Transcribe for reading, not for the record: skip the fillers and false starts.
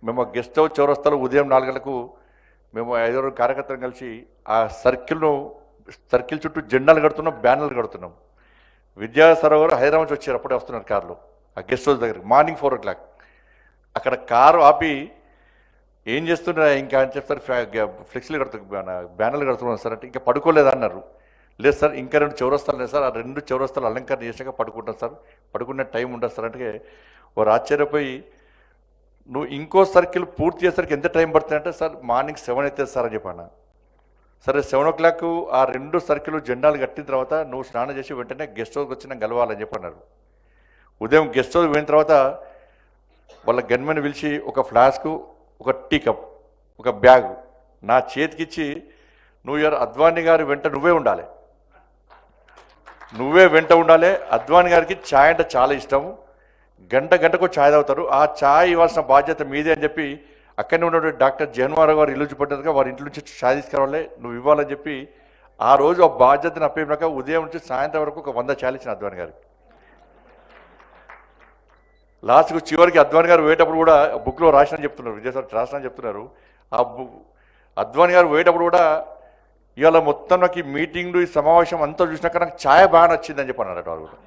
మేము guest house చౌరస్తాలో ఉదయం 4 గంటలకు మేము 5 కార్యకర్తలు కలిసి ఆ సర్కిల్ చుట్టూ జెండాలు కడుతున్నాం, బ్యానర్లు కడుతున్నాం. విద్యాసాగర్ గారు హైదరాబాద్ నుంచి వచ్చారు, అప్పుడే వస్తున్నారు కారులో ఆ గెస్ట్ హౌస్ దగ్గర మార్నింగ్ 4 o'clock. అక్కడ కారు ఆపి ఏం చేస్తున్నా ఇంకా అని చెప్తారు, ఫ్లెక్సీలు బ్యానర్లు కడుతున్నాం సార్ అంటే ఇంకా పడుకోలేదు అన్నారు. లేదు సార్ ఇంకా 2 చౌరస్తాలు లేదు సార్, ఆ 2 చౌరస్తాలు అలంకరణ చేసాక పడుకుంటాం సార్, పడుకునే టైం ఉండదు సార్ అంటే వారు ఆశ్చర్యపోయి నువ్వు ఇంకో సర్కిల్ పూర్తి చేసరికి ఎంత టైం పడుతుంది అంటే సార్ మార్నింగ్ 7 అవుతుంది సార్ అని చెప్పాను. సరే 7 o'clock ఆ 2 సర్కిల్ జెండాలు కట్టిన తర్వాత నువ్వు స్నానం చేసి వెంటనే గెస్ట్ హౌస్కి వచ్చి నాకు కలవాలని చెప్పన్నారు. ఉదయం గెస్ట్ హౌస్ పోయిన తర్వాత వాళ్ళ గన్మెన్ పిలిచి ఒక ఫ్లాస్కు, ఒక టీ కప్, ఒక బ్యాగ్ నా చేతికిచ్చి నువ్వు యారు అద్వానీ గారి వెంట నువ్వే ఉండాలి, అద్వానీ గారికి ఛాయ్ అంటే చాలా ఇష్టం, గంటకు ఛాయ్ తాగుతారు, ఆ ఛాయ్ ఇవ్వాల్సిన బాధ్యత మీదే అని చెప్పి అక్కడనే ఉన్నటువంటి డాక్టర్ జగన్మారావు గారు ఇల్లు చూపడ్డట్టుగా వారి ఇంటి నుంచి ఛాయ్ తీసుకురావాలి నువ్వు ఇవ్వాలని చెప్పి ఆ రోజు ఆ బాధ్యతను అప్పేనాక ఉదయం నుంచి సాయంత్రం వరకు ఒక 100 ఛాయలు ఇచ్చిన అద్వానీ గారికి. లాస్ట్కు చివరికి అద్వానీ గారు పోయేటప్పుడు కూడా బుక్లో రాసిన చెప్తున్నారు, విజయసాగర్ రాసిన చెప్తున్నారు, ఆ అద్వానీ గారు పోయేటప్పుడు కూడా ఇవాళ మొత్తం నాకు ఈ మీటింగ్లు ఈ సమావేశం అంతా చూసినాక నాకు ఛాయ్ బాగా నచ్చిందని చెప్పి అన్నారట వారు కూడా.